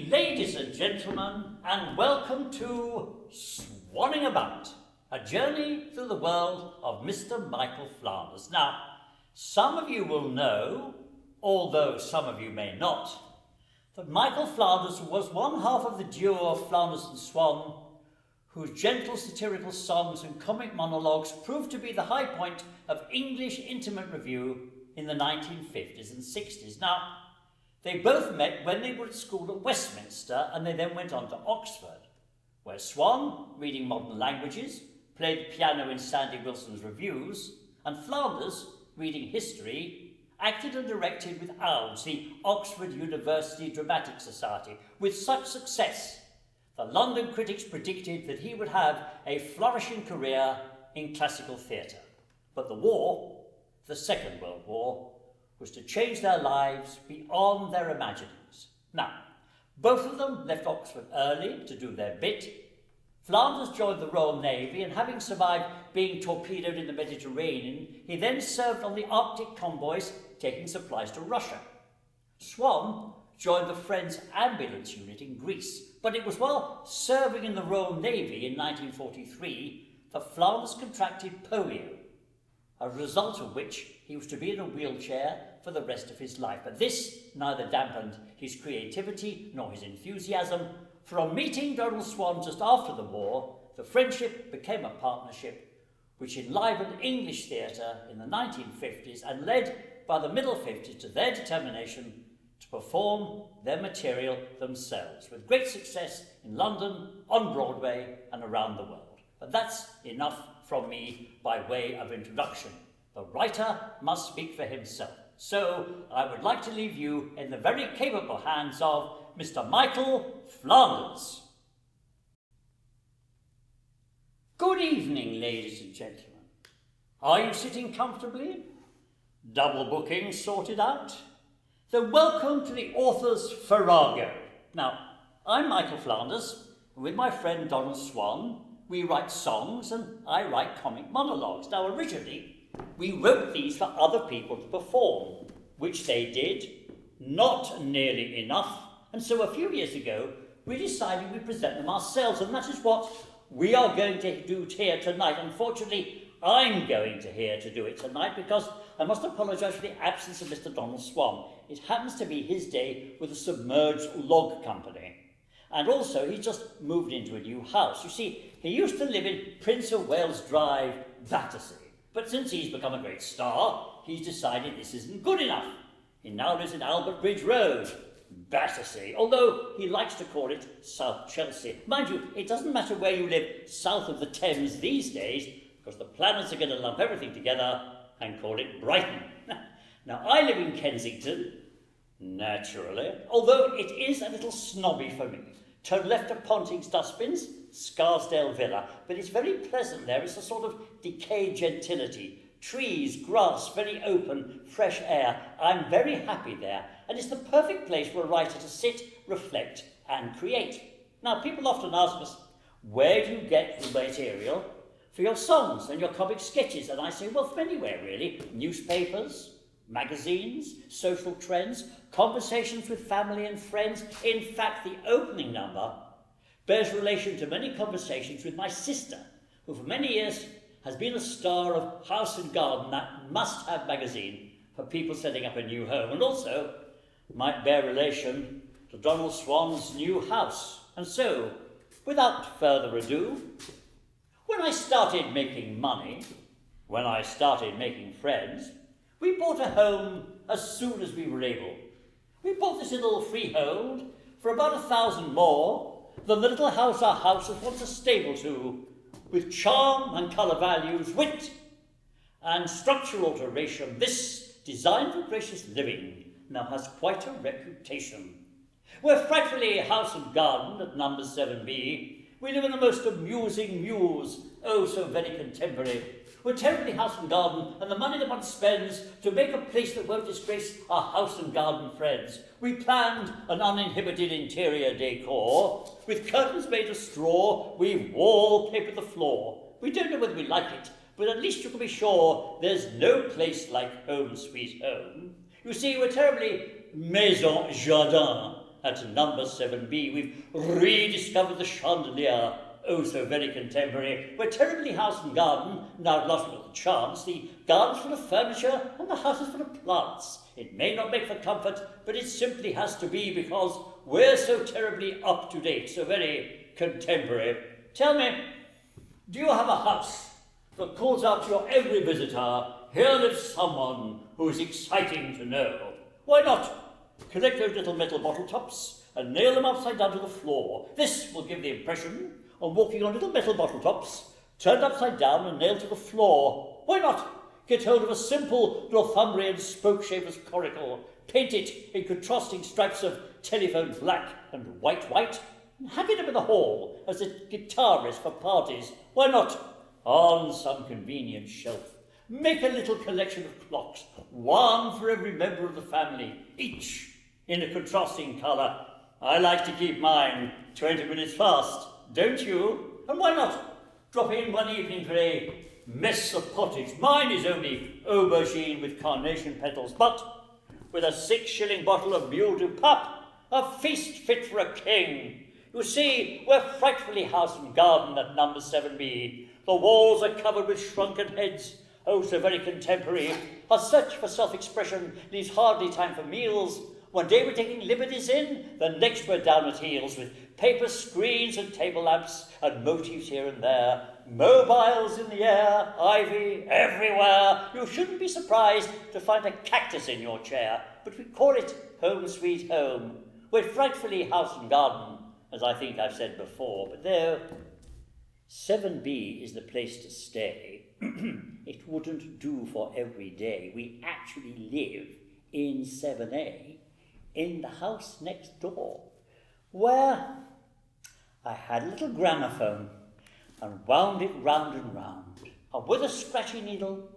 evening, ladies and gentlemen, and welcome to Swanning About, a journey through the world of Mr. Michael Flanders. Now, some of you will know, although some of you may not, that Michael Flanders was one half of the duo of Flanders and Swan, whose gentle satirical songs and comic monologues proved to be the high point of English intimate review in the 1950s and 60s. Now, they both met when they were at school at Westminster, and they then went on to Oxford, where Swan, reading modern languages, played the piano in Sandy Wilson's reviews, and Flanders, reading history, acted and directed with OUDS, the Oxford University Dramatic Society, with such success the London critics predicted that he would have a flourishing career in classical theatre. But the war, the Second World War, was to change their lives beyond their imaginings. Now, both of them left Oxford early to do their bit. Flanders joined the Royal Navy, and having survived being torpedoed in the Mediterranean, he then served on the Arctic convoys taking supplies to Russia. Swan joined the Friends Ambulance Unit in Greece, but it was while serving in the Royal Navy in 1943 that Flanders contracted polio, a result of which he was to be in a wheelchair for the rest of his life. But this neither dampened his creativity nor his enthusiasm. From meeting Donald Swan just after the war, the friendship became a partnership which enlivened English theatre in the 1950s and led by the middle 50s to their determination to perform their material themselves, with great success in London, on Broadway, and around the world. But that's enough from me by way of introduction. The writer must speak for himself. So I would like to leave you in the very capable hands of Mr. Michael Flanders. Good evening, ladies and gentlemen. Are you sitting comfortably? Double booking sorted out? Then welcome to the author's farrago. Now, I'm Michael Flanders, and with my friend Donald Swan, we write songs and I write comic monologues. Now, originally, we wrote these for other people to perform, which they did, not nearly enough, and so a few years ago, we decided we'd present them ourselves, and that is what we are going to do here tonight. Unfortunately, I'm going to here to do it tonight because I must apologise for the absence of Mr. Donald Swan. It happens to be his day with the Submerged Log Company. And also, he just moved into a new house. You see, he used to live in Prince of Wales Drive, Battersea. But since he's become a great star, he's decided this isn't good enough. He now lives in Albert Bridge Road, Battersea, although he likes to call it South Chelsea. Mind you, it doesn't matter where you live south of the Thames these days, because the planets are going to lump everything together and call it Brighton. Now, I live in Kensington, naturally, although it is a little snobby for me. Turn left of Ponting's Dustbins, Scarsdale Villa, but it's very pleasant there. It's a sort of decayed gentility. Trees, grass, very open, fresh air. I'm very happy there, and it's the perfect place for a writer to sit, reflect, and create. Now, people often ask us, where do you get the material for your songs and your comic sketches? And I say, well, from anywhere, really. Newspapers, magazines, social trends, conversations with family and friends. In fact, the opening number bears relation to many conversations with my sister, who for many years has been a star of House and Garden, that must-have magazine for people setting up a new home, and also might bear relation to Donald Swan's new house. And so, without further ado, when I started making money, when I started making friends, we bought a home as soon as we were able. We bought this little freehold for about 1,000 more than the little house our house was once a stable to, with charm and colour values, wit and structural alteration. This, designed for gracious living, now has quite a reputation. We're frightfully House and Garden at number 7B. We live in a most amusing muse, oh so very contemporary. We're terribly House and Garden, and the money that one spends to make a place that won't disgrace our House and Garden friends. We planned an uninhibited interior decor. With curtains made of straw, we've wallpapered the floor. We don't know whether we like it, but at least you can be sure there's no place like Home Sweet Home. You see, we're terribly maison jardin, At number 7B, we've rediscovered the chandelier, oh so very contemporary. We're terribly house and garden, now lost with the chance. The garden's full of furniture and the house is full of plants. It may not make for comfort, but it simply has to be because we're so terribly up to date, so very contemporary. Tell me, do you have a house that calls out to your every visitor, here lives someone who is exciting to know? Why not collect those little metal bottle tops and nail them upside down to the floor? This will give the impression of walking on little metal bottle tops, turned upside down and nailed to the floor. Why not get hold of a simple Northumbrian spoke-shaver's coracle, paint it in contrasting stripes of telephone black and white, and hang it up in the hall as a guitarist for parties? Why not, on some convenient shelf, make a little collection of clocks, one for every member of the family, each in a contrasting colour? I like to keep mine 20 minutes fast, don't you? And why not drop in one evening for a mess of pottage? Mine is only aubergine with carnation petals, but with a 6-shilling bottle of mildew pap, a feast fit for a king. You see, we're frightfully house and garden at number 7B. The walls are covered with shrunken heads, oh so very contemporary. Our search for self-expression leaves hardly time for meals. One day we're taking liberties in, the next we're down at heels with paper screens and table lamps and motifs here and there, mobiles in the air, ivy everywhere. You shouldn't be surprised to find a cactus in your chair, but we call it home sweet home. We're frightfully house and garden, as I think I've said before, but though 7B is the place to stay, it wouldn't do for every day. We actually live in 7A, in the house next door, where I had a little gramophone and wound it round and round, and with a scratchy needle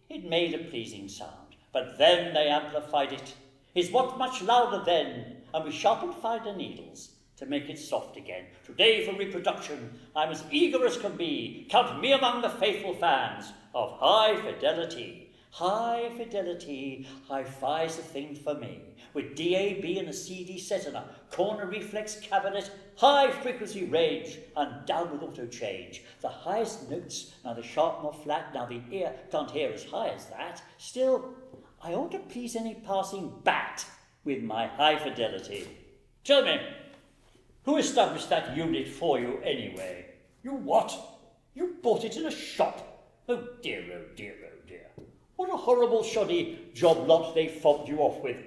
it made a pleasing sound. But then they amplified it. It's what much louder then, and we sharpened finer needles to make it soft again. Today for reproduction, I'm as eager as can be. Count me among the faithful fans of high fidelity. High fidelity, hi-fi's the thing for me. With DAB and a CD set and a corner reflex cabinet, high frequency range and downward auto change. The highest notes, neither sharp nor flat, now the ear can't hear as high as that. Still, I ought to please any passing bat with my high fidelity. Tell me, who established that unit for you anyway? You what? You bought it in a shop? Oh dear, oh dear, oh dear. What a horrible shoddy job lot they fobbed you off with.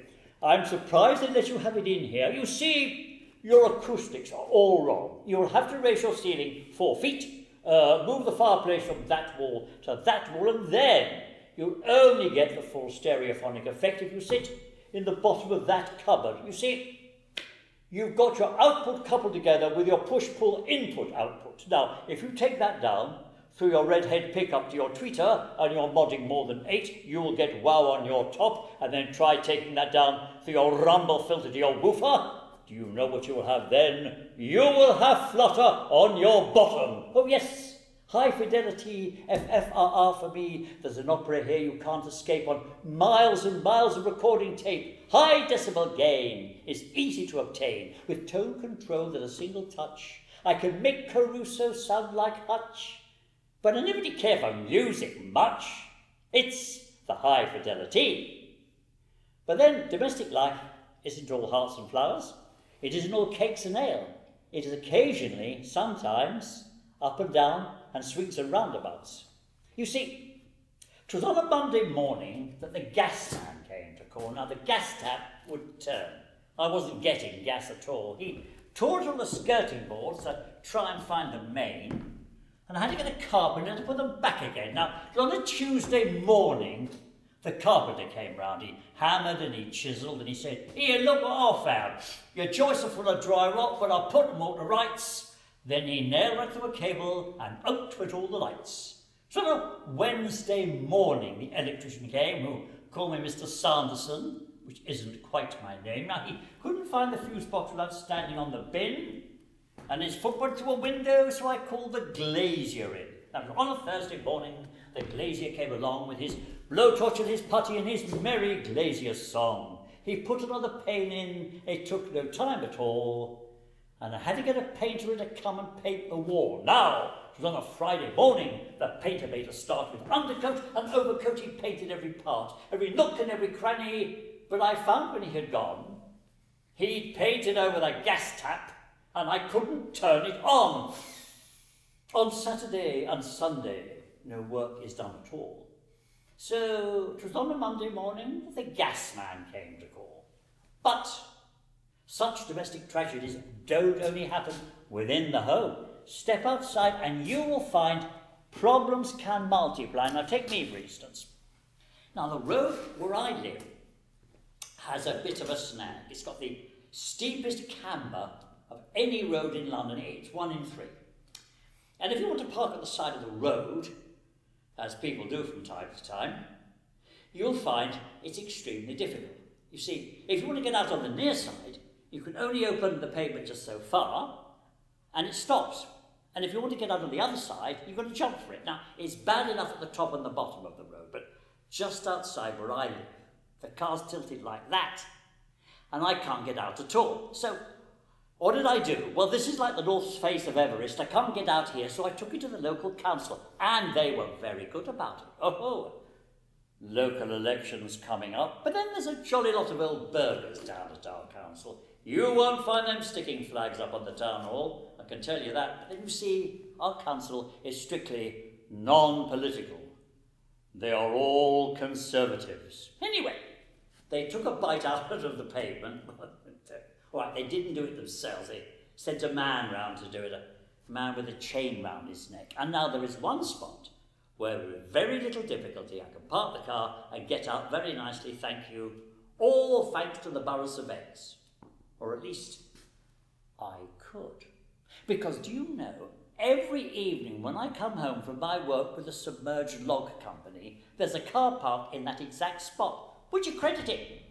I'm surprised they let you have it in here. You see, your acoustics are all wrong. You'll have to raise your ceiling 4 feet, move the fireplace from that wall to that wall, and then you'll only get the full stereophonic effect if you sit in the bottom of that cupboard. You see, you've got your output coupled together with your push-pull input output. Now, if you take that down through your redhead pickup to your tweeter and you're modding more than 8, you will get wow on your top, and then try taking that down through your rumble filter to your woofer. Do you know what you will have then? You will have flutter on your bottom. Oh yes, high fidelity, FFRR for me. There's an opera here you can't escape on miles and miles of recording tape. High decibel gain is easy to obtain with tone control at a single touch. I can make Caruso sound like Hutch. But I never did care for music much. It's the high fidelity. But then domestic life isn't all hearts and flowers. It isn't all cakes and ale. It is occasionally, sometimes, up and down and swings and roundabouts. You see, 'twas on a Monday morning that the gas man came to call. Now the gas tap would turn. I wasn't getting gas at all. He tore it on the skirting boards to try and find the main, and I had to get a carpenter to put them back again. Now, on a Tuesday morning, the carpenter came round. He hammered and he chiselled and he said, "Here, look what I found. Your joists are full of dry rot, but I'll put them all to rights." Then he nailed right through a cable and out went all the lights. So on Wednesday morning, the electrician came, who called me Mr. Sanderson, which isn't quite my name. Now, he couldn't find the fuse box without standing on the bin, and his foot went through a window, so I called the glazier in. Now, on a Thursday morning, the glazier came along with his blowtorch and his putty and his merry glazier song. He put another pane in, it took no time at all, and I had to get a painter in to come and paint the wall. Now, it was on a Friday morning. The painter made us start with undercoat and overcoat. He painted every part, every nook and every cranny, but I found when he had gone, he'd painted over the gas tap, and I couldn't turn it on. On Saturday and Sunday, no work is done at all. So it was on a Monday morning that the gas man came to call. But such domestic tragedies don't only happen within the home. Step outside and you will find problems can multiply. Now take me for instance. Now the road where I live has a bit of a snag. It's got the steepest camber of any road in London. It's 1 in 3. And if you want to park at the side of the road, as people do from time to time, you'll find it's extremely difficult. You see, if you want to get out on the near side, you can only open the pavement just so far, and it stops. And if you want to get out on the other side, you've got to jump for it. Now, it's bad enough at the top and the bottom of the road, but just outside where I live, the car's tilted like that, and I can't get out at all. So, what did I do? Well, this is like the north face of Everest. I can't get out here, so I took it to the local council, and they were very good about it. Oh, local elections coming up, but then there's a jolly lot of old burghers down at our council. You won't find them sticking flags up on the town hall, I can tell you that. But then you see, our council is strictly non-political. They are all Conservatives. Anyway, they took a bite out of the pavement. All right, they didn't do it themselves. They sent a man round to do it, a man with a chain round his neck. And now there is one spot where with very little difficulty I can park the car and get out very nicely, thank you, all thanks to the borough surveyors. Or at least I could. Because do you know, every evening when I come home from my work with a submerged log company, there's a car park in that exact spot. Would you credit it?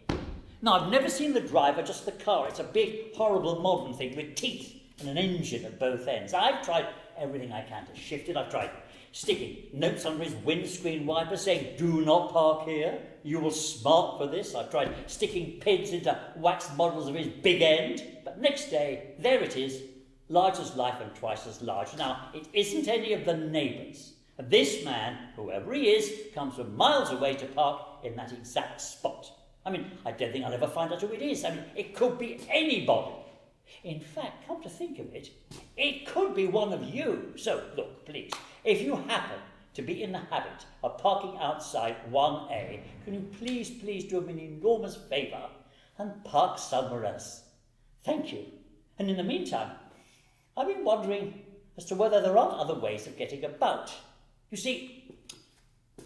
Now, I've never seen the driver, just the car. It's a big, horrible modern thing with teeth and an engine at both ends. I've tried everything I can to shift it. I've tried sticking notes under his windscreen wiper saying, do not park here, you will smart for this. I've tried sticking pins into wax models of his big end. But next day, there it is, large as life and twice as large. Now, it isn't any of the neighbours. This man, whoever he is, comes from miles away to park in that exact spot. I mean, I don't think I'll ever find out who it is. I mean, it could be anybody. In fact, come to think of it, it could be one of you. So, look, please, if you happen to be in the habit of parking outside 1A, can you please do me an enormous favour and park somewhere else? Thank you. And in the meantime, I've been wondering as to whether there aren't other ways of getting about. You see,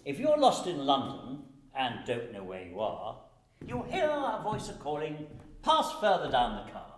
if you're lost in London and don't know where you are, you'll hear a voice of calling, pass further down the car.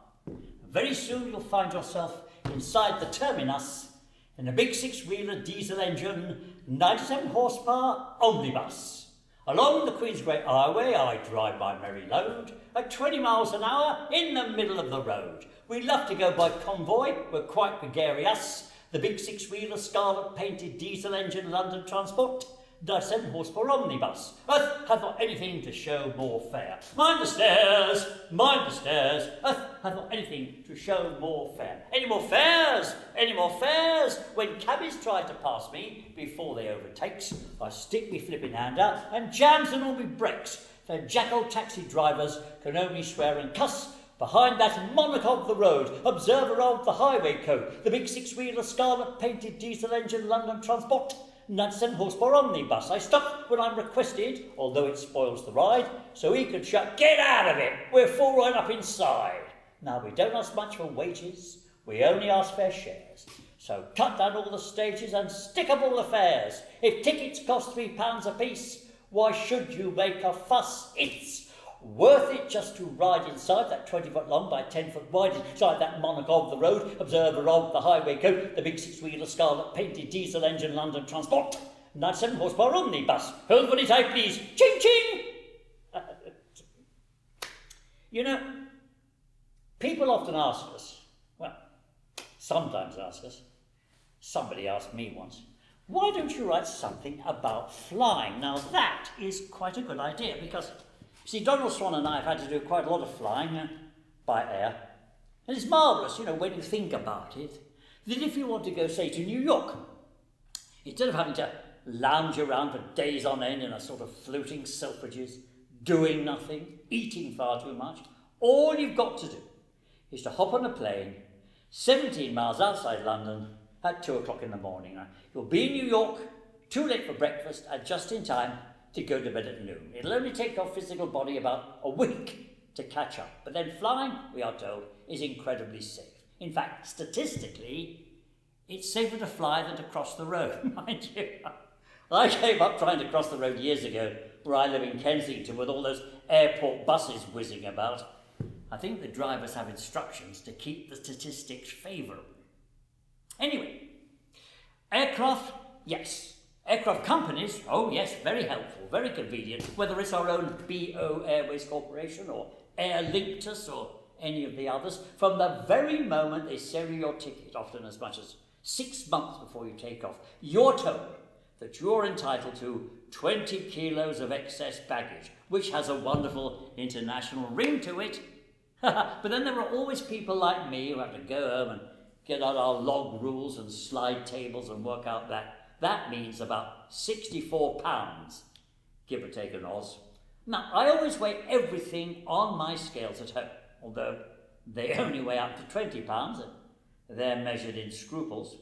Very soon you'll find yourself inside the terminus in a big 6-wheeler diesel engine, 97 horsepower omnibus. Along the Queensway Highway I drive my merry load at 20 miles an hour in the middle of the road. We love to go by convoy, we're quite gregarious. The big 6-wheeler scarlet painted diesel engine London Transport, 97 horsepower omnibus. Earth hath not anything to show more fair. Mind the stairs, mind the stairs. Earth hath not anything to show more fair. Any more fares? Any more fares? When cabbies try to pass me before they overtakes, I stick me flipping hand out and jams on all me brakes. The jackal taxi drivers can only swear and cuss. Behind that monarch of the road, observer of the highway code, the big 6-wheeler scarlet painted diesel engine London Transport, 97 horsepower omnibus. I stop when I'm requested, although it spoils the ride, so he can shout, get out of it, we're full right up inside. Now, we don't ask much for wages, we only ask fair shares. So cut down all the stages and stick up all the fares. If tickets cost £3 a piece, why should you make a fuss? It's worth it just to ride inside that 20-foot long by 10-foot wide, inside that monarch of the road, observer of the highway code, the big 6-wheeler scarlet painted diesel engine London Transport, 97 horsepower omnibus. Hold for it, I please. Ching ching! You know, people often ask us, well, sometimes ask us, somebody asked me once, why don't you write something about flying? Now that is quite a good idea, because See, Donald Swan and I have had to do quite a lot of flying by air. And it's marvellous, when you think about it, that if you want to go, say, to New York, instead of having to lounge around for days on end in a sort of floating Selfridges, doing nothing, eating far too much, all you've got to do is to hop on a plane 17 miles outside London at 2 o'clock in the morning. You'll be in New York, too late for breakfast, and just in time to go to bed at noon. It'll only take your physical body about a week to catch up. But then flying, we are told, is incredibly safe. In fact, statistically, it's safer to fly than to cross the road, mind you. I gave up trying to cross the road years ago, where I live in Kensington, with all those airport buses whizzing about. I think the drivers have instructions to keep the statistics favourable. Anyway, aircraft, yes. Aircraft companies, oh yes, very helpful, very convenient, whether it's our own BO Airways Corporation or Air Linctus or any of the others. From the very moment they sell you your ticket, often as much as 6 months before you take off, you're told that you're entitled to 20 kilos of excess baggage, which has a wonderful international ring to it. But then there are always people like me who have to go home and get out our log rules and slide tables and work out that. That means about 64 pounds, give or take an Oz. Now, I always weigh everything on my scales at home, although they only weigh up to 20 pounds, and they're measured in scruples.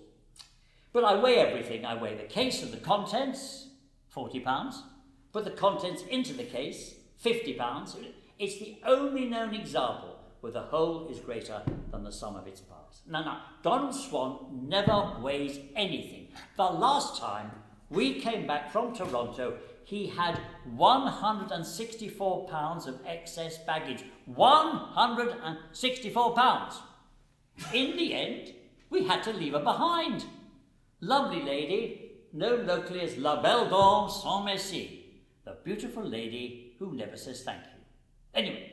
But I weigh everything. I weigh the case and the contents, 40 pounds. Put the contents into the case, 50 pounds. It's the only known example where the whole is greater than the sum of its parts. Now, Donald Swan never weighs anything. The last time we came back from Toronto, he had 164 pounds of excess baggage. 164 pounds. In the end, we had to leave her behind. Lovely lady, known locally as La Belle Dame Sans Merci, the beautiful lady who never says thank you. Anyway,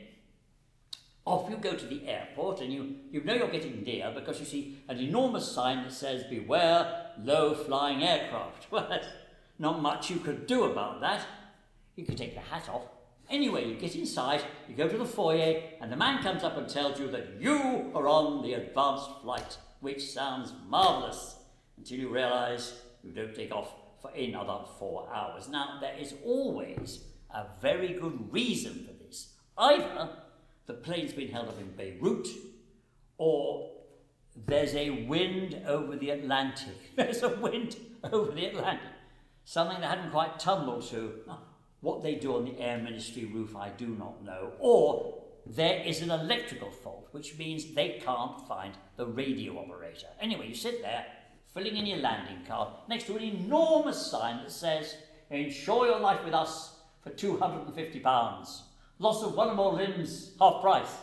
off you go to the airport, and you know you're getting near because you see an enormous sign that says, "Beware low-flying aircraft." Well, there's not much you could do about that. You could take the hat off. Anyway, you get inside, you go to the foyer, and the man comes up and tells you that you are on the advanced flight, which sounds marvellous until you realise you don't take off for another 4 hours. Now, there is always a very good reason for this. Either the plane's been held up in Beirut, or there's a wind over the Atlantic. There's a wind over the Atlantic. Something they hadn't quite tumbled to. What they do on the Air Ministry roof, I do not know. Or there is an electrical fault, which means they can't find the radio operator. Anyway, you sit there, filling in your landing card, next to an enormous sign that says, "Insure your life with us for £250. Loss of one or more limbs, half price."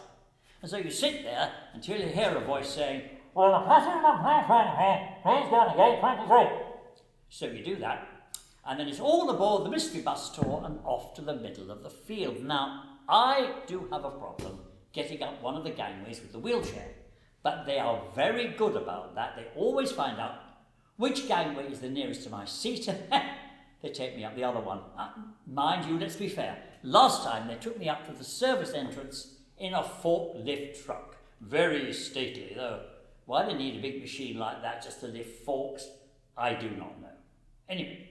And so you sit there until you hear a voice saying, "Well, the passenger on platform here, please go to gate 23. So you do that, and then it's all aboard the mystery bus tour and off to the middle of the field. Now, I do have a problem getting up one of the gangways with the wheelchair, but they are very good about that. They always find out which gangway is the nearest to my seat, and they take me up the other one. Mind you, let's be fair. Last time they took me up to the service entrance in a forklift truck. Very stately, though. Why they need a big machine like that just to lift forks, I do not know. Anyway,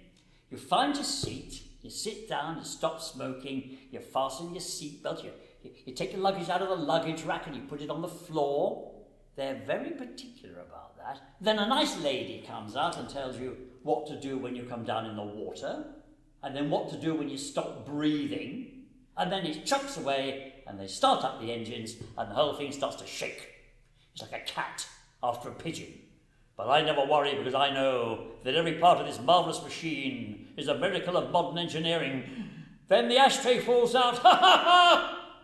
you find your seat, you sit down, you stop smoking, you fasten your seatbelt, you take your luggage out of the luggage rack and you put it on the floor. They're very particular about that. Then a nice lady comes out and tells you what to do when you come down in the water, and then what to do when you stop breathing, and then it chucks away, and they start up the engines, and the whole thing starts to shake. It's like a cat after a pigeon. But I never worry, because I know that every part of this marvellous machine is a miracle of modern engineering. Then the ashtray falls out, ha ha ha!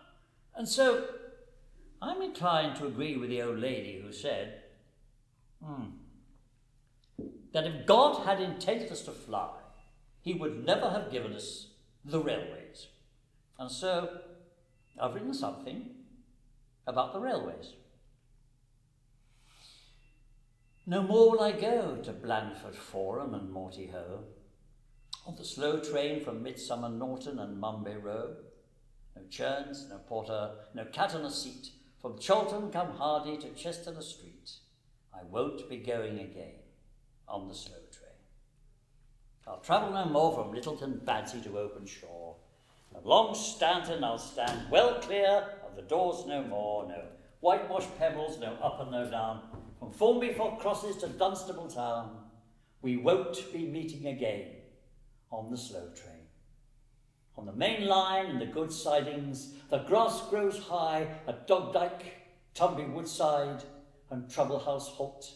And so I'm inclined to agree with the old lady who said that if God had intended us to fly, he would never have given us the railways. And so I've written something about the railways. No more will I go to Blandford Forum and Morty Ho, on the slow train from Midsummer Norton and Mumbai Road. No churns, no porter, no cat on a seat. From Cholton come Hardy to Chester Street. I won't be going again on the slow train. I'll travel no more from Littleton Badsey to Openshaw. Along Stanton I'll stand well clear of the doors no more. No whitewashed pebbles, no up and no down. From Formby for crosses to Dunstable town. We won't be meeting again on the slow train. On the main line and the good sidings, the grass grows high at Dogdyke, Tumby Woodside, and Trouble House Halt.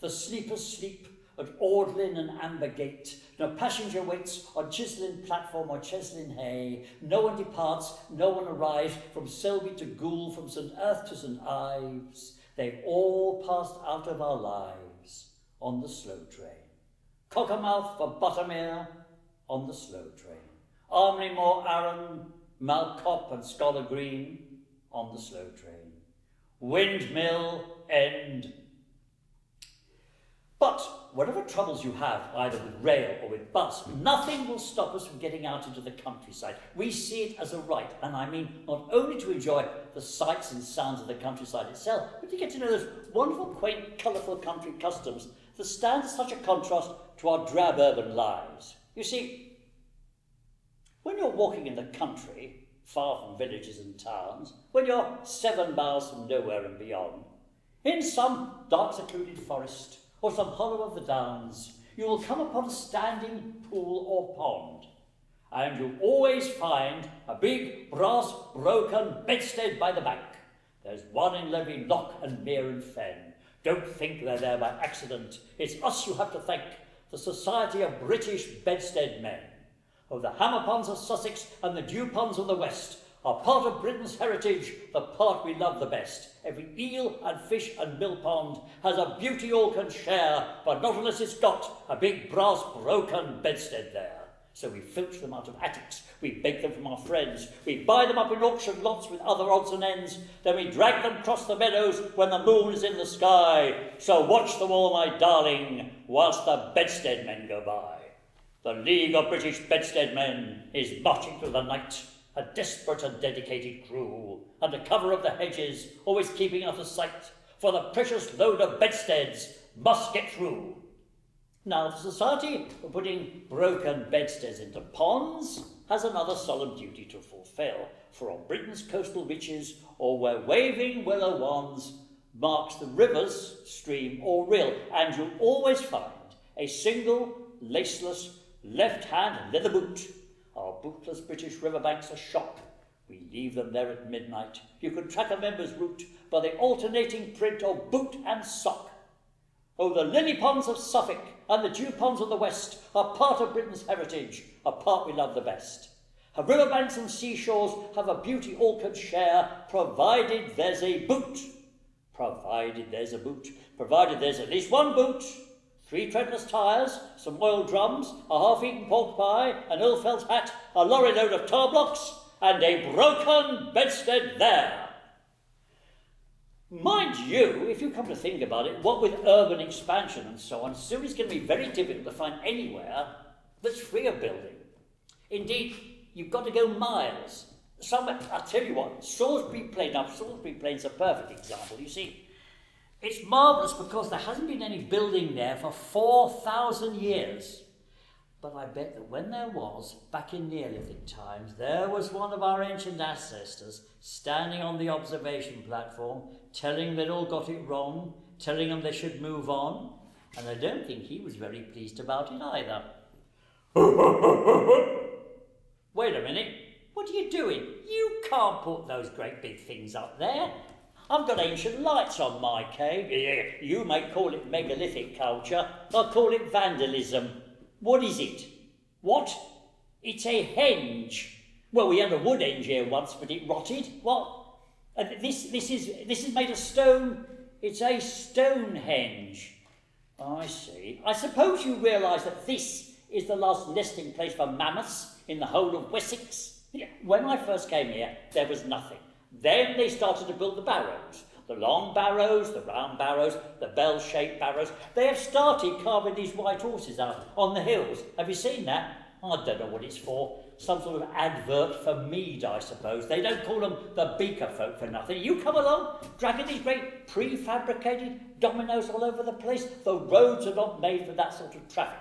The sleepers sleep at Audlin and Ambergate. No passenger waits on Chislin platform or Cheslin Hay. No one departs, no one arrives from Selby to Goole, from St. Earth to St. Ives. They've all passed out of our lives on the slow train. Cockermouth for Buttermere on the slow train. Armley-Moor, Arran, Malcop and Scholar Green on the slow train. Windmill End. But whatever troubles you have, either with rail or with bus, nothing will stop us from getting out into the countryside. We see it as a right, and I mean not only to enjoy the sights and sounds of the countryside itself, but to get to know those wonderful, quaint, colourful country customs that stand as such a contrast to our drab urban lives. You see, when you're walking in the country, far from villages and towns, when you're 7 miles from nowhere and beyond, in some dark secluded forest or some hollow of the downs, you will come upon a standing pool or pond, and you'll always find a big brass broken bedstead by the bank. There's one in every loch and mere and fen. Don't think they're there by accident. It's us you have to thank, the Society of British Bedstead Men. Oh, the Hammerponds of Sussex and the Dewponds of the West are part of Britain's heritage, the part we love the best. Every eel and fish and mill pond has a beauty all can share, but not unless it's got a big brass broken bedstead there. So we filch them out of attics, we beg them from our friends, we buy them up in auction lots with other odds and ends, then we drag them across the meadows when the moon is in the sky. So watch them all, my darling, whilst the bedstead men go by. The League of British Bedstead Men is marching through the night, a desperate and dedicated crew, under cover of the hedges, always keeping out of sight, for the precious load of bedsteads must get through. Now, the Society for putting broken bedsteads into ponds has another solemn duty to fulfil, for on Britain's coastal beaches, or where waving willow wands marks the river's stream or rill, and you'll always find a single, laceless, left-hand leather boot. Our bootless British riverbanks are shock. We leave them there at midnight. You can track a member's route by the alternating print of boot and sock. Oh, the lily ponds of Suffolk and the dew ponds of the West are part of Britain's heritage, a part we love the best. Her riverbanks and seashores have a beauty all can share, provided there's a boot. Provided there's a boot. Provided there's at least one boot. 3 treadless tyres, some oil drums, a half-eaten pork pie, an ill felt hat, a lorry load of tar blocks, and a broken bedstead there. Mind you, if you come to think about it, what with urban expansion and so on, soon it's going to be very difficult to find anywhere that's free of building. Indeed, you've got to go miles. Somewhere, I'll tell you what, Salisbury Plain's a perfect example. You see, it's marvellous because there hasn't been any building there for 4,000 years. But I bet that when there was, back in Neolithic times, there was one of our ancient ancestors standing on the observation platform, telling they'd all got it wrong, telling them they should move on, and I don't think he was very pleased about it either. Wait a minute, what are you doing? You can't put those great big things up there. I've got ancient lights on my cave. Yeah, you might call it megalithic culture. I'll call it vandalism. What is it? What? It's a henge. Well, we had a wood henge here once, but it rotted. What? This is made of stone. It's a Stonehenge. I see. I suppose you realise that this is the last nesting place for mammoths in the whole of Wessex. Yeah. When I first came here, there was nothing. Then they started to build the barrows. The long barrows, the round barrows, the bell-shaped barrows. They have started carving these white horses out on the hills. Have you seen that? I don't know what it's for. some sort of advert for mead, I suppose. They don't call them the beaker folk for nothing. You come along, dragging these great prefabricated dominoes all over the place. The roads are not made for that sort of traffic.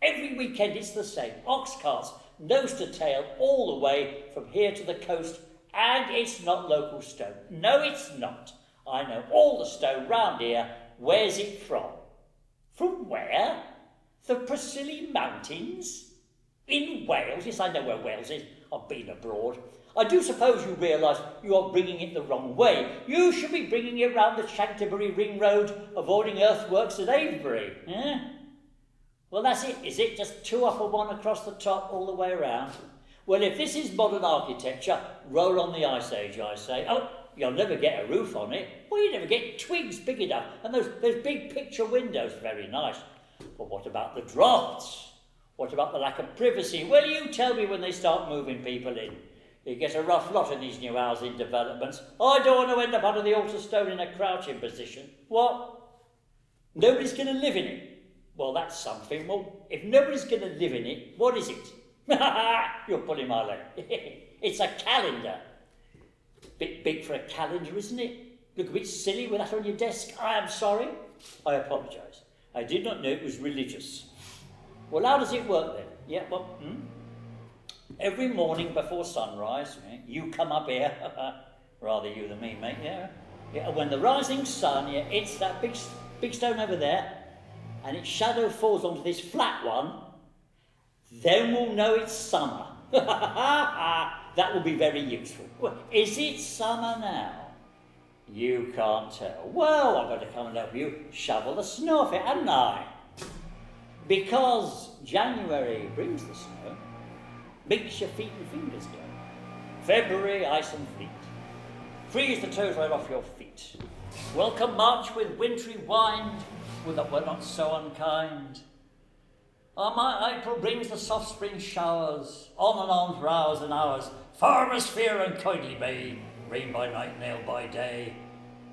Every weekend it's the same. Ox carts, nose to tail, all the way from here to the coast. And it's not local stone. No, it's not. I know all the stone round here. Where's it from? From where? The Presili Mountains? In Wales? Yes, I know where Wales is. I've been abroad. I do suppose you realise you are bringing it the wrong way. You should be bringing it round the Canterbury Ring Road, avoiding earthworks at Avebury. Eh? Well, that's it, is it? Just 2 up and 1 across the top all the way around? Well, if this is modern architecture, roll on the Ice Age, I say. Oh, you'll never get a roof on it. Well, you never get twigs big enough. And those big picture windows, very nice. But what about the drafts? What about the lack of privacy? Well, you tell me when they start moving people in. You get a rough lot in these new housing developments. I don't want to end up under the altar stone in a crouching position. What? Nobody's going to live in it. Well, that's something. Well, if nobody's going to live in it, what is it? You're pulling my leg. It's a calendar. Bit big for a calendar, isn't it? Look a bit silly with that on your desk. I am sorry. I apologise. I did not know it was religious. Well, how does it work then? Yeah, well, every morning before sunrise, you come up here. Rather you than me, mate, yeah. When the rising sun, it's that big stone over there, and its shadow falls onto this flat one, then we'll know it's summer. That will be very useful. Well, is it summer now? You can't tell. Well, I've got to come and help you shovel the snow off it, haven't I? Because January brings the snow, makes your feet and fingers go. February, ice and fleet. Freeze the toes right off your feet. Welcome March with wintry wind, with that we're not so unkind. My April brings the soft spring showers, on and on for hours and hours. Farmers fear and kindly bay, rain by night, nail by day.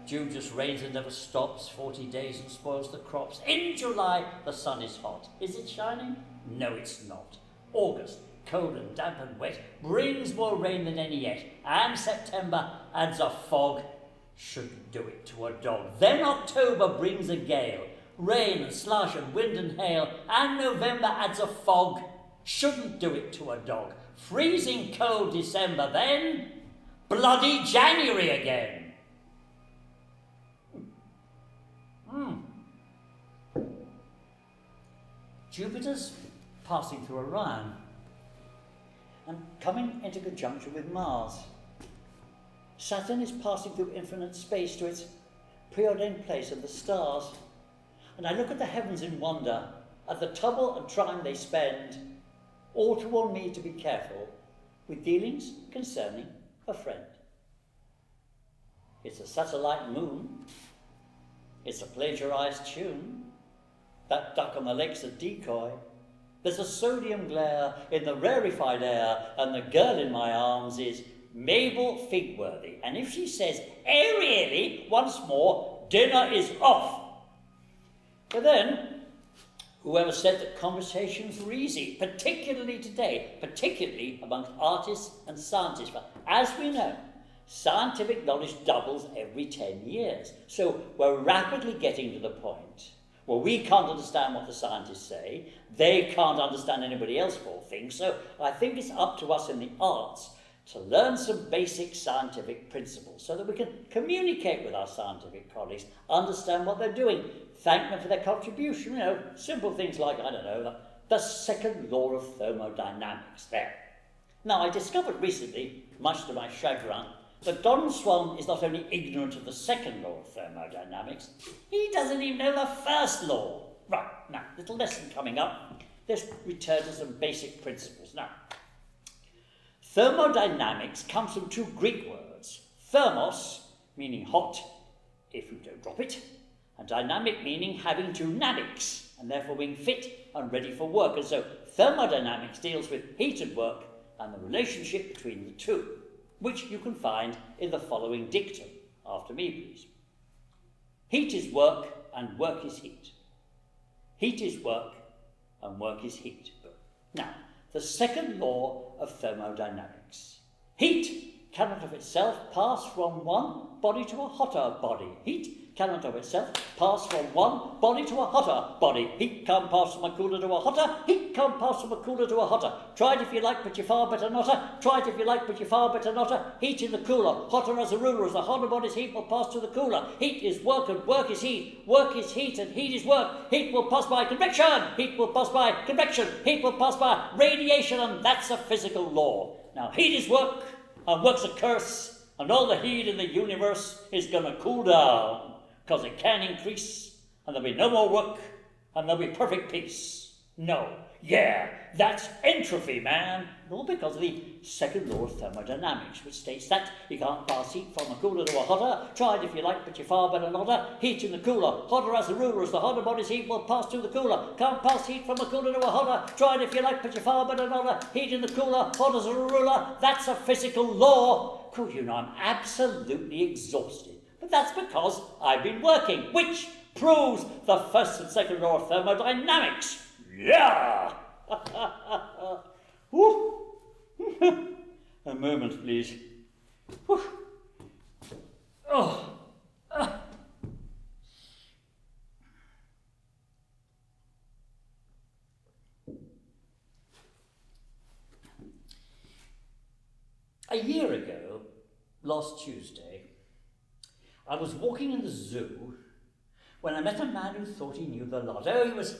June just rains and never stops, 40 days and spoils the crops. In July, the sun is hot. Is it shining? No, it's not. August, cold and damp and wet, brings more rain than any yet. And September adds a fog. Shouldn't do it to a dog. Then October brings a gale. Rain and slush and wind and hail. And November adds a fog. Shouldn't do it to a dog. Freezing cold December. Then bloody January again. Jupiter's passing through Orion and coming into conjunction with Mars. Saturn is passing through infinite space to its preordained place of the stars. And I look at the heavens in wonder, at the trouble and time they spend, all to warn me to be careful with dealings concerning a friend. It's a satellite moon. It's a plagiarized tune. That duck on the lake's a decoy. There's a sodium glare in the rarefied air, and the girl in my arms is Mabel Figworthy. And if she says, "Eh, really?" once more, dinner is off. But then, whoever said that conversations were easy, particularly today, particularly amongst artists and scientists? But as we know, scientific knowledge doubles every 10 years. So we're rapidly getting to the point where we can't understand what the scientists say, they can't understand anybody else for things. So I think it's up to us in the arts to learn some basic scientific principles so that we can communicate with our scientific colleagues, understand what they're doing, thank them for their contribution, simple things like, the second law of thermodynamics there. Now, I discovered recently, much to my chagrin, that Don Swan is not only ignorant of the second law of thermodynamics, he doesn't even know the first law. Right, now, little lesson coming up. Let's return to some basic principles. Now, thermodynamics comes from 2 Greek words. Thermos, meaning hot, if you don't drop it, and dynamic, meaning having 2 namics, and therefore being fit and ready for work. And so thermodynamics deals with heat and work and the relationship between the two, which you can find in the following dictum. After me, please. Heat is work, and work is heat. Heat is work, and work is heat. Now, the second law of thermodynamics. Heat cannot of itself pass from one body to a hotter body. Heat cannot of itself pass from one body to a hotter body. Heat can't pass from a cooler to a hotter. Heat can't pass from a cooler to a hotter. Try it if you like, but you're far better notter. Try it if you like, but you're far better notter. Heat in the cooler, hotter as a ruler, as the hotter body's heat will pass to the cooler. Heat is work and work is heat. Work is heat and heat is work. Heat will pass by convection. Heat will pass by convection. Heat will pass by radiation, and that's a physical law. Now, heat is work, and work's a curse, and all the heat in the universe is going to cool down, because it can increase, and there'll be no more work, and there'll be perfect peace. No. Yeah, that's entropy, man. All because of the second law of thermodynamics, which states that you can't pass heat from a cooler to a hotter. Try it if you like, but you're far better notter. Heat in the cooler, hotter as a ruler, as the hotter body's heat will pass to the cooler. Can't pass heat from a cooler to a hotter. Try it if you like, but you're far better notter. Heat in the cooler, hot as a ruler. That's a physical law. Cool, you know, I'm absolutely exhausted. But that's because I've been working, which proves the first and second law of thermodynamics. Yeah! A moment, please. Oh. A year ago, last Tuesday, I was walking in the zoo when I met a man who thought he knew the lot. Oh, he was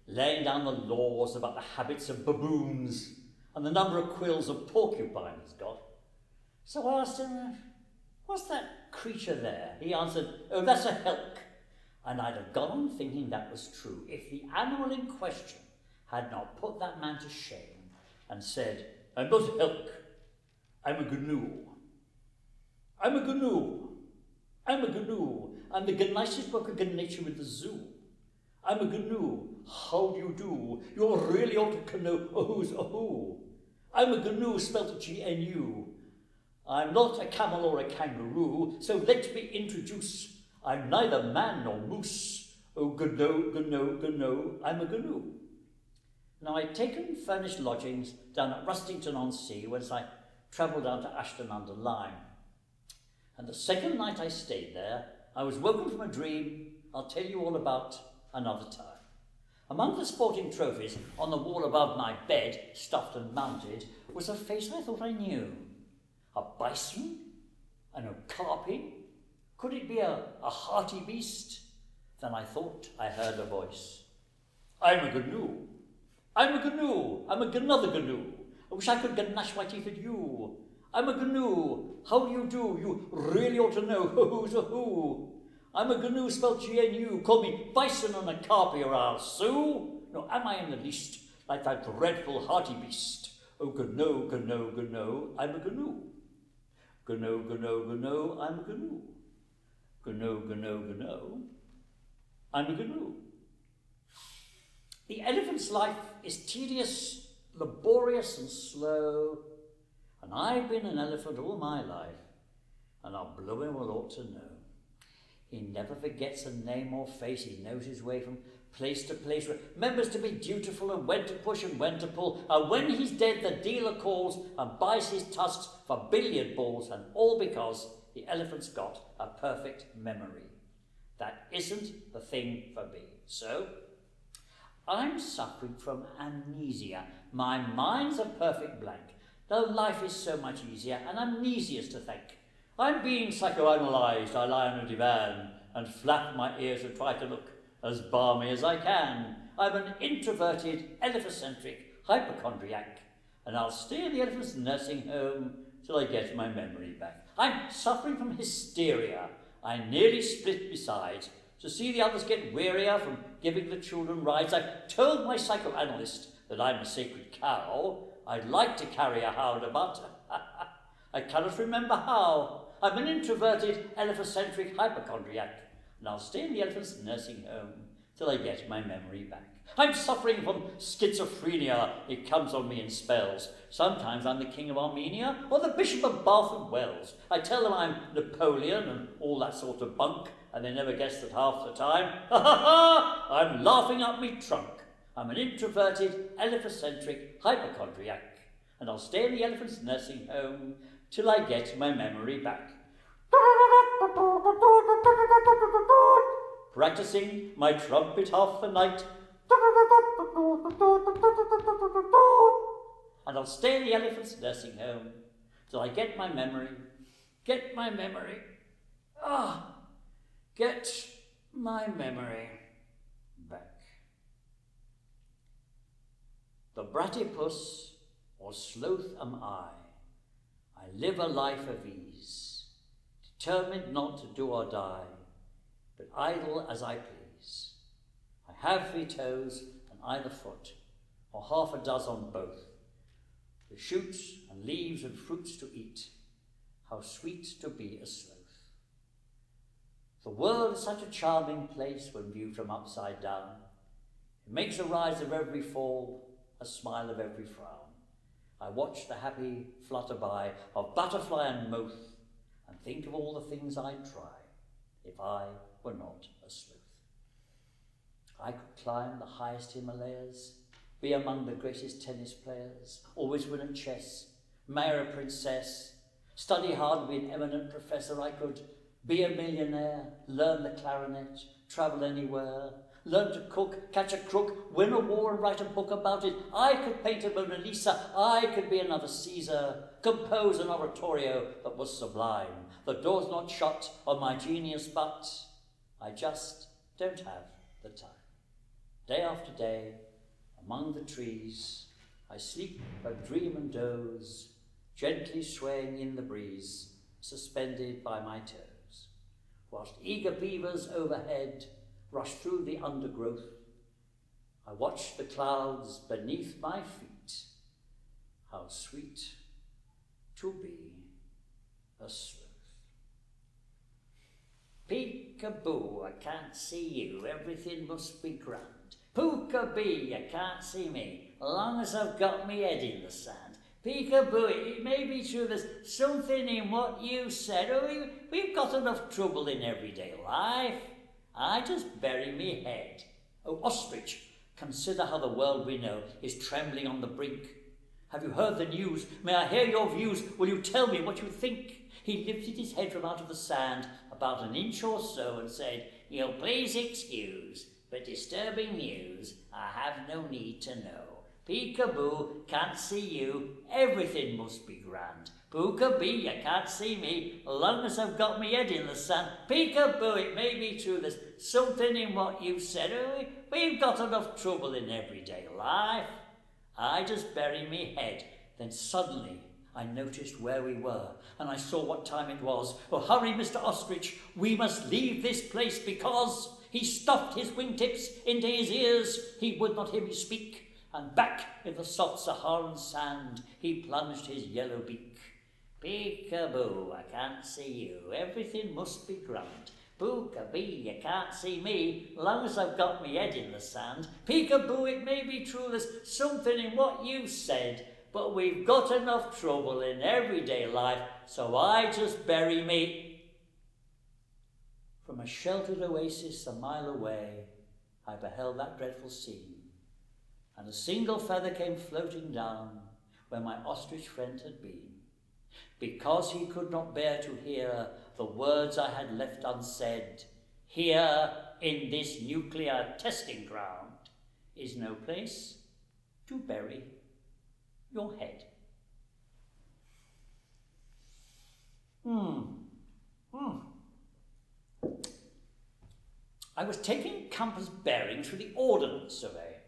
laying down the laws about the habits of baboons and the number of quills a porcupine has got. So I asked him, what's that creature there? He answered, oh, that's a helk. And I'd have gone on thinking that was true if the animal in question had not put that man to shame and said, I'm not a helk, I'm a gnu. I'm a gnu. I'm a gnu. I'm the nicest work of good nature with the zoo. I'm a gnu. How do you do? You really ought to know who's a who. I'm a gnu, spelled G-N-U. I'm not a camel or a kangaroo, so let me introduce. I'm neither man nor moose. Oh, gno, I'm a gnu. Now, I'd taken furnished lodgings down at Rustington-on-Sea, whence I travelled down to Ashton-under-Lyne. And the second night I stayed there, I was woken from a dream I'll tell you all about another time. Among the sporting trophies on the wall above my bed, stuffed and mounted, was a face I thought I knew. A bison? An okapi? Could it be a hearty beast? Then I thought I heard a voice. I'm a gnu. I'm a gnu. I'm another gnu. I wish I could gnash my teeth at you. I'm a gnu. How do you do? You really ought to know who's a who. I'm a gnu spelled G-N-U. Call me bison and a carpy or I'll sue. No, am I in the least like that dreadful hearty beast? Oh, gno, I'm a gnu. Gno, I'm a gnu. Gno, I'm a gnu. The elephant's life is tedious, laborious and slow, and I've been an elephant all my life, and our blooming will ought to know. He never forgets a name or face. He knows his way from place to place, remembers to be dutiful and when to push and when to pull. And when he's dead, the dealer calls and buys his tusks for billiard balls, and all because the elephant's got a perfect memory. That isn't the thing for me. So, I'm suffering from amnesia. My mind's a perfect blank, though life is so much easier, and amnesia's to thank. I'm being psychoanalyzed. I lie on a divan and flap my ears and try to look as balmy as I can. I'm an introverted, elephancentric hypochondriac, and I'll stay in the elephant's nursing home till I get my memory back. I'm suffering from hysteria. I nearly split besides. To see the others get wearier from giving the children rides, I've told my psychoanalyst that I'm a sacred cow. I'd like to carry a hound about. I cannot remember how. I'm an introverted, elephancentric hypochondriac, and I'll stay in the elephant's nursing home till I get my memory back. I'm suffering from schizophrenia. It comes on me in spells. Sometimes I'm the King of Armenia or the Bishop of Bath and Wells. I tell them I'm Napoleon and all that sort of bunk, and they never guess that half the time. I'm laughing up me trunk. I'm an introverted, elephancentric hypochondriac, and I'll stay in the elephant's nursing home till I get my memory back. Practicing my trumpet half the night, and I'll stay in the elephant's nursing home till I get my memory back. The bratypus or sloth am I live a life of ease, determined not to do or die, but idle as I please. I have 3 toes on either foot, or half a dozen on both, the shoots and leaves and fruits to eat. How sweet to be a sloth. The world is such a charming place when viewed from upside down. It makes a rise of every fall, a smile of every frown. I watch the happy flutter by of butterfly and moth, and think of all the things I'd try if I were not a sloth. I could climb the highest Himalayas, be among the greatest tennis players, always win at chess, marry a princess, study hard, be an eminent professor. I could be a millionaire, learn the clarinet, travel anywhere, learn to cook, catch a crook, win a war and write a book about it. I could paint a Mona Lisa, I could be another Caesar, compose an oratorio that was sublime. The door's not shut on my genius, but I just don't have the time. Day after day, among the trees, I sleep but dream and doze, gently swaying in the breeze, suspended by my toes, whilst eager beavers overhead rush through the undergrowth. I watch the clouds beneath my feet. How sweet to be a sloth. Peek-a-boo, I can't see you, everything must be grand. Pook-a-bee, I can't see me, long as I've got me head in the sand. Peek-a-boo, it may be true there's something in what you said. Oh, we've got enough trouble in everyday life. I just bury me head. Oh, Ostrich, consider how the world we know is trembling on the brink. Have you heard the news? May I hear your views? Will you tell me what you think? He lifted his head from out of the sand about an inch or so and said, "You'll please excuse, but disturbing news I have no need to know. Peek-a-boo, can't see you, everything must be grand. Pook-a-bee, I can't see me, long as I've got me head in the sand. Peek-a-boo, it may be true there's something in what you've said. Oh, we've got enough trouble in everyday life. I just bury me head." Then suddenly I noticed where we were, and I saw what time it was. "Oh, hurry, Mr. Ostrich, we must leave this place, because..." He stuffed his wingtips into his ears, he would not hear me speak, and back in the soft Saharan sand he plunged his yellow beak. "Peek-a-boo, I can't see you, everything must be grand. Pook-a-bee, you can't see me, long as I've got me head in the sand. Peek-a-boo, it may be true there's something in what you said, but we've got enough trouble in everyday life, so I just bury me..." From a sheltered oasis a mile away, I beheld that dreadful scene, and a single feather came floating down where my ostrich friend had been, because he could not bear to hear the words I had left unsaid. "Here, in this nuclear testing ground, is no place to bury your head." I was taking compass bearings for the Ordnance Survey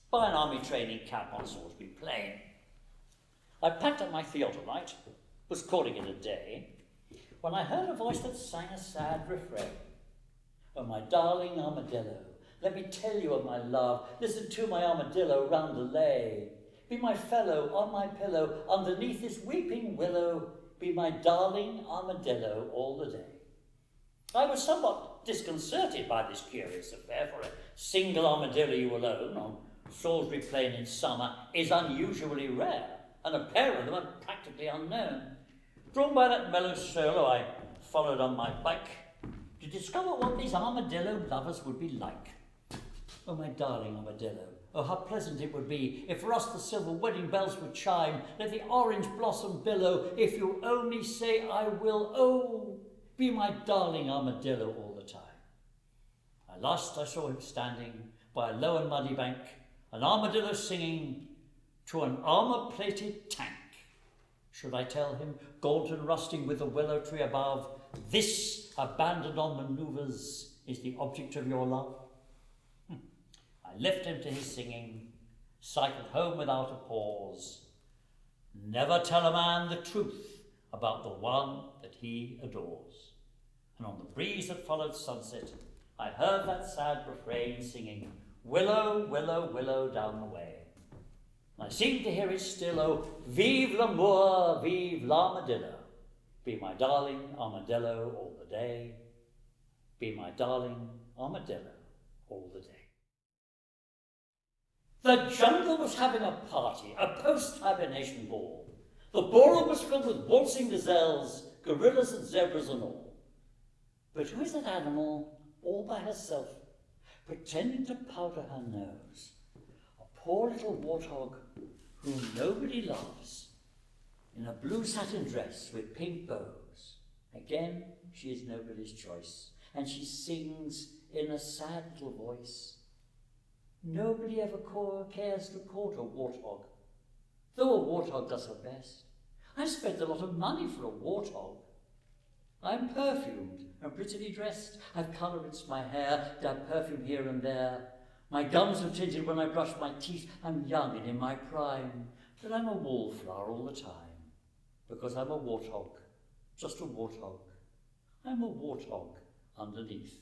by an army training camp on Salisbury Plain. I packed up my theodolite, was calling it a day, when I heard a voice that sang a sad refrain. "Oh, my darling armadillo, let me tell you of my love. Listen to my armadillo round the lay. Be my fellow on my pillow, underneath this weeping willow. Be my darling armadillo all the day." I was somewhat disconcerted by this curious affair, for a single armadillo alone on Salisbury Plain in summer is unusually rare, and a pair of them are practically unknown. Drawn by that mellow solo, I followed on my bike to discover what these armadillo lovers would be like. Oh, my darling Armadillo, oh, how pleasant it would be if for us the silver wedding bells would chime, let the orange blossom billow, if you'll only say I will, oh, be my darling Armadillo all the time. At last I saw him standing by a low and muddy bank, an armadillo singing to an armour-plated tank. Should I tell him, gaunt and rusting with the willow tree above, this, abandoned on manoeuvres, is the object of your love? I left him to his singing, cycled home without a pause. Never tell a man the truth about the one that he adores. And on the breeze that followed sunset, I heard that sad refrain singing, willow, willow, willow down the way. And I seemed to hear it still, oh, vive l'amour, vive l'armadillo. Be my darling Armadillo all the day. Be my darling Armadillo all the day. The jungle was having a party, a post-hibernation ball. The ballroom was filled with waltzing gazelles, gorillas and zebras and all. But who is that animal all by herself, pretending to powder her nose? A poor little warthog whom nobody loves, in a blue satin dress with pink bows. Again, she is nobody's choice, and she sings in a sad little voice. Nobody ever cares to court a warthog, though a warthog does her best. I've spent a lot of money for a warthog. I'm perfumed and prettily dressed. I've colour rinsed my hair, dabbed perfume here and there. My gums are tinted when I brush my teeth. I'm young and in my prime, but I'm a wallflower all the time, because I'm a warthog, just a warthog. I'm a warthog underneath.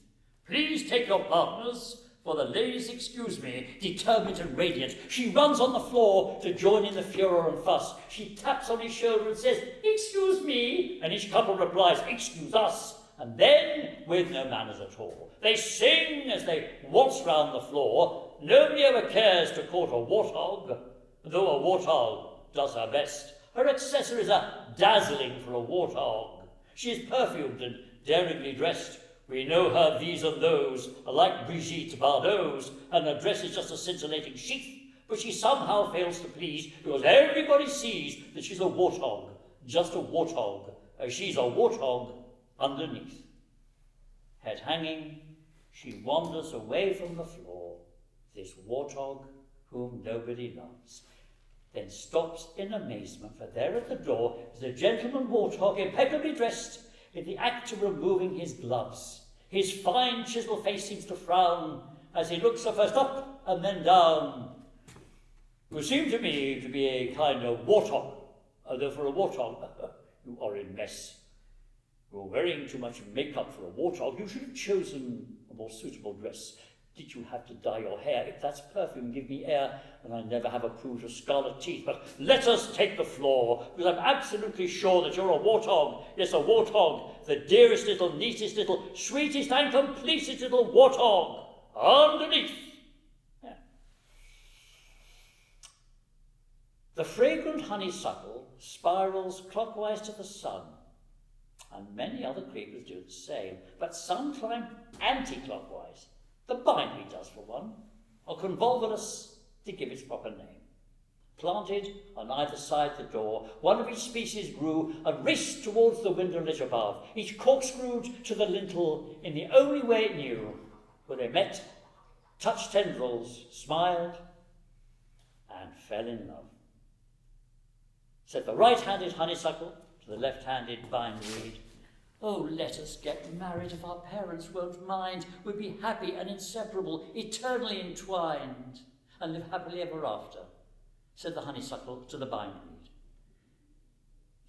Please take your partners, for the ladies excuse me, determined and radiant. She runs on the floor to join in the furor and fuss. She taps on his shoulder and says, excuse me, and each couple replies, excuse us. And then, with no manners at all, they sing as they waltz round the floor. Nobody ever cares to court a warthog, though a warthog does her best. Her accessories are dazzling for a warthog. She is perfumed and daringly dressed. We know her these and those, like Brigitte Bardot's, and her dress is just a scintillating sheath, but she somehow fails to please, because everybody sees that she's a warthog, just a warthog, as she's a warthog underneath. Head hanging, she wanders away from the floor, this warthog whom nobody loves, then stops in amazement, for there at the door is a gentleman warthog, impeccably dressed, in the act of removing his gloves. His fine chisel face seems to frown as he looks first up and then down. You seem to me to be a kind of warthog, though for a warthog, you are in mess. You're wearing too much makeup for a warthog. You should have chosen a more suitable dress. Did you have to dye your hair? If that's perfume, give me air, and I never have accrued to scarlet teeth. But let us take the floor, because I'm absolutely sure that you're a warthog. Yes, a warthog, the dearest little, neatest little, sweetest and completest little warthog underneath. Yeah. The fragrant honeysuckle spirals clockwise to the sun, and many other creepers do the same, but some climb anti-clockwise. The bindweed does for one, or convolvulus to give its proper name. Planted on either side the door, one of each species grew and raced towards the window ledge above, each corkscrewed to the lintel in the only way it knew, where they met, touched tendrils, smiled, and fell in love. Said the right-handed honeysuckle to the left-handed bindweed, oh, let us get married if our parents won't mind. We'll be happy and inseparable, eternally entwined, and live happily ever after, said the honeysuckle to the bindweed.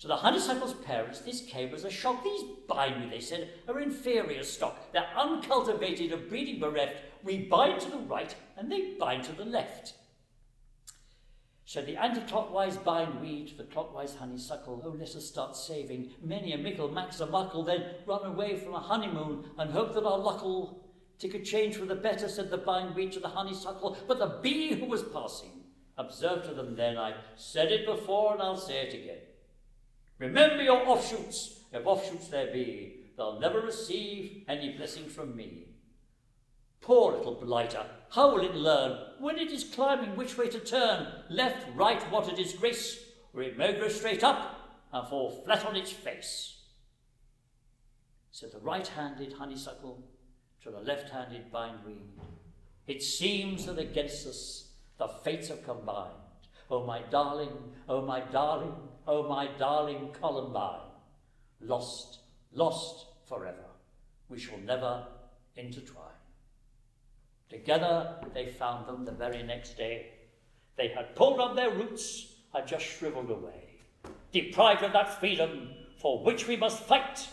To the honeysuckle's parents, this came as a shock. These bindweed, they said, are inferior stock. They're uncultivated and breeding bereft. We bind to the right, and they bind to the left. So the anti-clockwise bindweed to the clockwise honeysuckle, oh, let us start saving many a mickle max a muckle, then run away from a honeymoon and hope that our luck'll take a change for the better, said the bindweed to the honeysuckle. But the bee who was passing observed to them then, I said it before and I'll say it again. Remember your offshoots, if offshoots there be, they'll never receive any blessing from me. Poor little blighter, How will it learn, when it is climbing, which way to turn? Left, right, what a disgrace, or it may go straight up and fall flat on its face. Said the right-handed honeysuckle to the left-handed bindweed, it seems that against us the fates have combined. Oh my darling, oh my darling, oh my darling Columbine. Lost, lost forever, we shall never intertwine. Together they found them the very next day. They had pulled up their roots and just shriveled away, deprived of that freedom for which we must fight,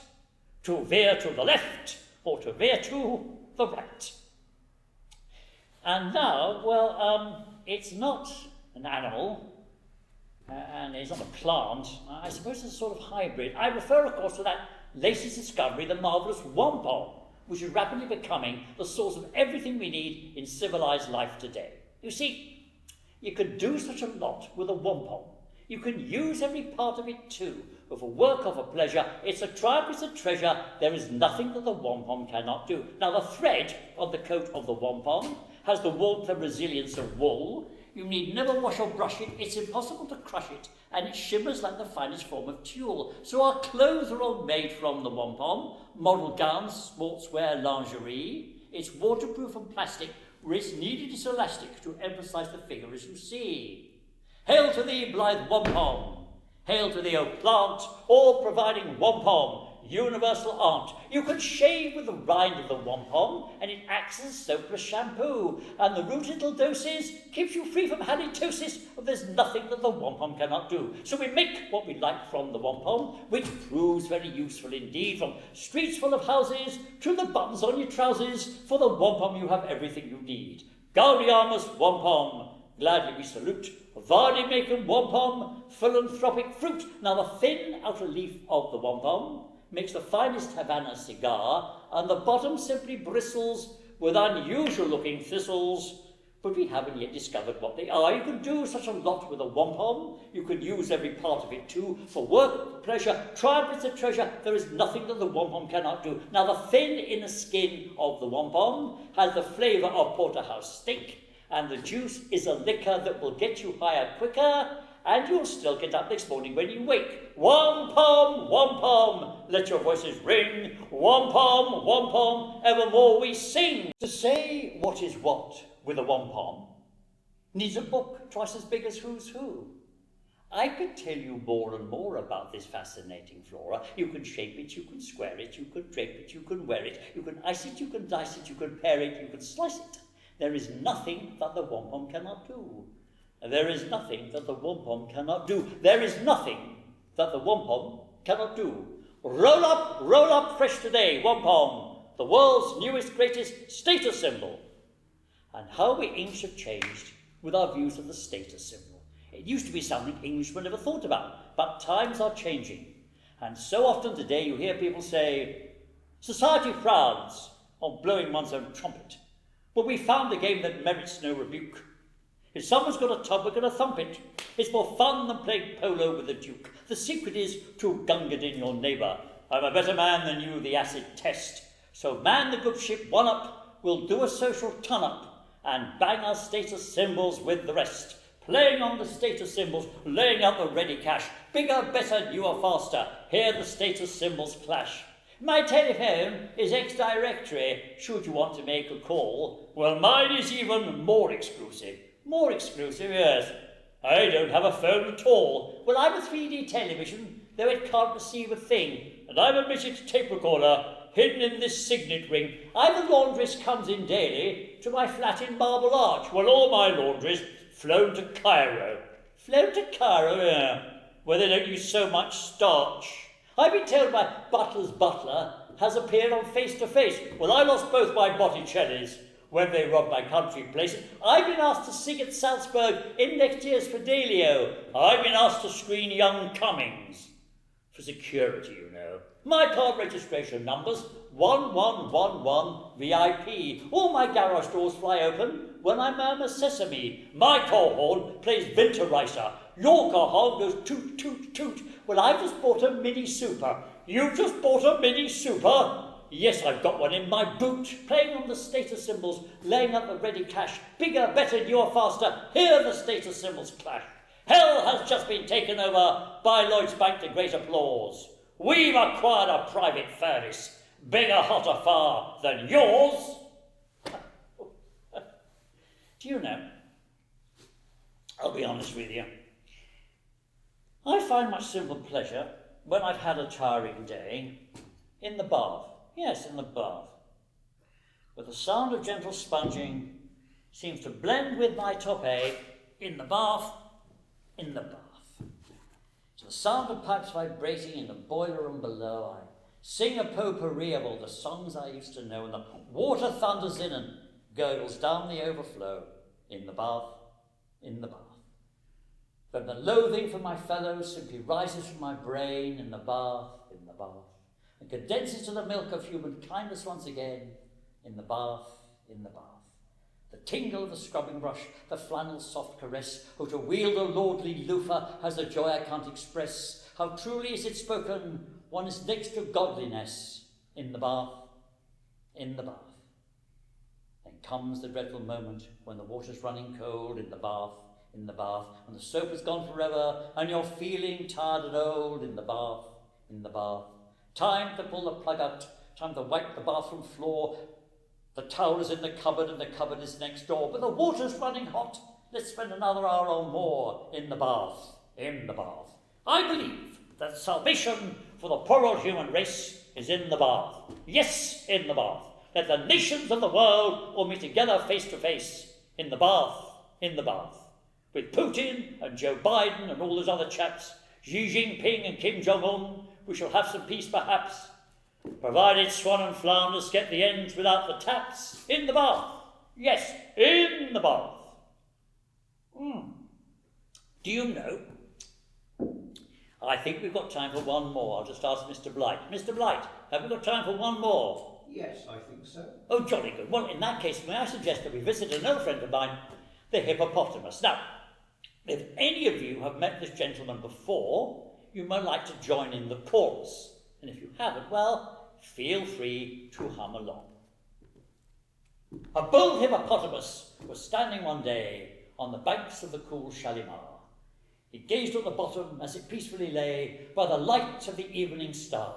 to veer to the left or to veer to the right. And now, well, it's not an animal, and it's not a plant. I suppose it's a sort of hybrid. I refer, of course, to that latest discovery, the marvellous Wompom, which is rapidly becoming the source of everything we need in civilized life today. You see, you can do such a lot with a Wompom. You can use every part of it too, for work or for pleasure. It's a triumph, it's a treasure. There is nothing that the Wompom cannot do. Now, the thread of the coat of the Wompom has the warmth and resilience of wool. You need never wash or brush it. It's impossible to crush it, and it shimmers like the finest form of tulle. So our clothes are all made from the Wompom. Model gowns, sportswear, lingerie. It's waterproof and plastic, where it's needed is elastic to emphasize the figure as you see. Hail to thee, blithe Wompom! Hail to thee, O plant, all providing Wompom, universal aunt. You can shave with the rind of the Wompom, and it acts as soapless shampoo. And the root little doses keeps you free from halitosis. There's nothing that the Wompom cannot do. So we make what we like from the Wompom, which proves very useful indeed. From streets full of houses to the buttons on your trousers, for the Wompom you have everything you need. Gaudiamus Wompom, gladly we salute. Vardy making Wompom, philanthropic fruit. Now the thin outer leaf of the Wompom makes the finest Havana cigar, and the bottom simply bristles with unusual-looking thistles, but we haven't yet discovered what they are. You can do such a lot with a Wompom. You can use every part of it too, for work, for pleasure. Triumph, it's a treasure. There is nothing that the Wompom cannot do. Now the thin inner skin of the Wompom has the flavour of porterhouse steak, and the juice is a liquor that will get you higher quicker, and you'll still get up next morning when you wake. Wompom, Wompom, let your voices ring. Wompom, Wompom, evermore we sing. To say what is what with a Wompom needs a book twice as big as Who's Who. I could tell you more and more about this fascinating flora. You can shape it, you can square it, you can drape it, you can wear it, you can ice it, you can dice it, you can pare it, you can slice it. There is nothing that the Wompom cannot do. There is nothing that the Wompom cannot do. There is nothing that the Wompom cannot do. Roll up fresh today, Wompom, the world's newest, greatest status symbol. And how we English have changed with our views of the status symbol. It used to be something Englishmen never thought about, but times are changing. And so often today you hear people say, society frowns on blowing one's own trumpet. But we found a game that merits no rebuke. If someone's got a tub, we're going to thump it. It's more fun than playing polo with the Duke. The secret is to gungadin your neighbour. I'm a better man than you, the acid test. So man the good ship, one up, we'll do a social ton-up and bang our status symbols with the rest. Playing on the status symbols, laying out the ready cash. Bigger, better, newer, faster. Here the status symbols clash. My telephone is ex-directory, should you want to make a call. Well, mine is even more exclusive. More exclusive, yes. I don't have a phone at all. Well, I've a 3D television, though it can't receive a thing. And I've a midget tape recorder hidden in this signet ring. I've a laundress comes in daily to my flat in Marble Arch. Well, all my laundries flown to Cairo. Flown to Cairo, yeah, where they don't use so much starch. I've been told my butler's butler has appeared on Face to Face. Well, I lost both my Botticellis when they robbed my country place. I've been asked to sing at Salzburg in next year's Fidelity. I've been asked to screen Young Cummings. For security, you know. My card registration numbers, 1111 VIP. All my garage doors fly open when I murmur sesame. My call horn plays Winterreiser. Your car horn goes toot, toot, toot. Well, I've just bought a Mini Super. You've just bought a Mini Super? Yes, I've got one in my boot, playing on the status symbols, laying up the ready cash. Bigger, better, newer, faster, hear the status symbols clash. Hell has just been taken over by Lloyd's Bank to great applause. We've acquired a private furnace, bigger, hotter far than yours. Do you know, I'll be honest with you, I find much simple pleasure when I've had a tiring day in the bath. Yes, in the bath. With the sound of gentle sponging seems to blend with my toupee in the bath, in the bath. To the sound of pipes vibrating in the boiler room below, I sing a potpourri of all the songs I used to know, and the water thunders in and gurgles down the overflow in the bath, in the bath. But the loathing for my fellows simply rises from my brain in the bath, and condenses to the milk of human kindness once again in the bath, in the bath. The tingle of the scrubbing brush, the flannel's soft caress, oh, to wield a lordly loofah has a joy I can't express. How truly is it spoken, one is next to godliness in the bath, in the bath. Then comes the dreadful moment when the water's running cold in the bath, and the soap has gone forever, and you're feeling tired and old in the bath, in the bath. Time to pull the plug out, time to wipe the bathroom floor. The towel is in the cupboard and the cupboard is next door, but the water's running hot. Let's spend another hour or more in the bath, in the bath. I believe that salvation for the poor old human race is in the bath. Yes, in the bath. Let the nations of the world all meet together face to face in the bath, in the bath. With Putin and Joe Biden and all those other chaps, Xi Jinping and Kim Jong-un, we shall have some peace perhaps, provided Swan and Flanders get the ends without the taps. In the bath. Yes, in the bath. Do you know, I think we've got time for one more. I'll just ask Mr. Blight. Mr. Blight, have we got time for one more? Yes, I think so. Oh, jolly good. Well, in that case, may I suggest that we visit an old friend of mine, the Hippopotamus. Now, if any of you have met this gentleman before, you might like to join in the chorus. And if you haven't, well, feel free to hum along. A bold hippopotamus was standing one day on the banks of the cool Shalimar. He gazed at the bottom as it peacefully lay by the light of the evening star.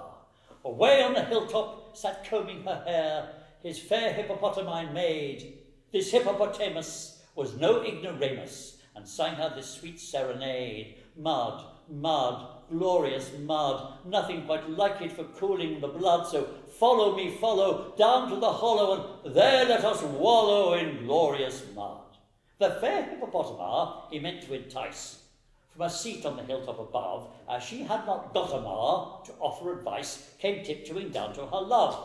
Away on the hilltop sat combing her hair his fair hippopotami maid. This hippopotamus was no ignoramus, and sang her this sweet serenade. Mud, mud, glorious mud, nothing quite like it for cooling the blood, so follow me, follow, down to the hollow, and there let us wallow in glorious mud. The fair hippopotama he meant to entice from a seat on the hilltop above, as she had not got a ma to offer advice, came tiptoeing down to her love.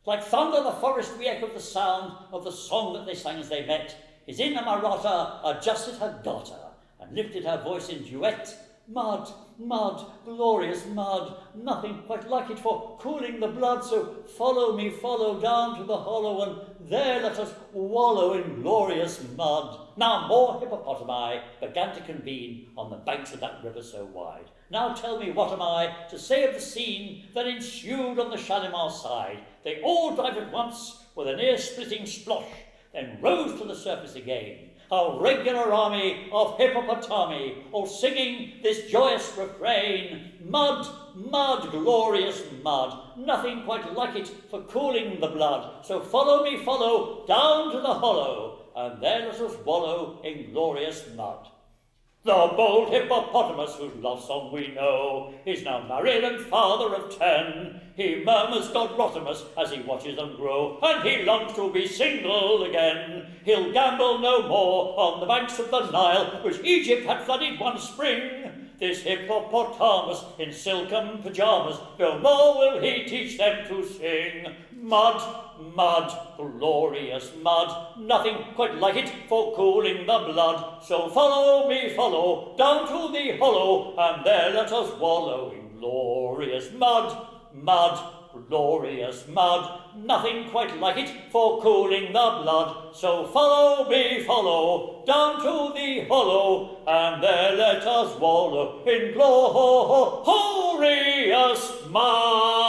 Like thunder the forest re-echoed the sound of the song that they sang as they met. His inamorata adjusted her garter and lifted her voice in duet. Mud, mud, glorious mud, nothing quite like it for cooling the blood, so follow me, follow down to the hollow, and there let us wallow in glorious mud. Now more hippopotami began to convene on the banks of that river so wide. Now tell me, what am I to say of the scene that ensued on the Shalimar side? They all dived at once with an ear-splitting splosh, then rose to the surface again. A regular army of hippopotami, all singing this joyous refrain. Mud, mud, glorious mud, nothing quite like it for cooling the blood. So follow me, follow, down to the hollow, and there let us wallow in glorious mud. The bold hippopotamus, whose love song we know, is now married and father of 10. He murmurs God Rotimus as he watches them grow, and he longs to be single again. He'll gamble no more on the banks of the Nile, which Egypt had flooded one spring. This hippopotamus in silken pyjamas, no more will he teach them to sing. Mud, mud, glorious mud, nothing quite like it for cooling the blood. So follow me, follow, down to the hollow, and there let us wallow in glorious mud. Mud, glorious mud, nothing quite like it for cooling the blood. So follow me, follow, down to the hollow, and there let us wallow in glorious mud.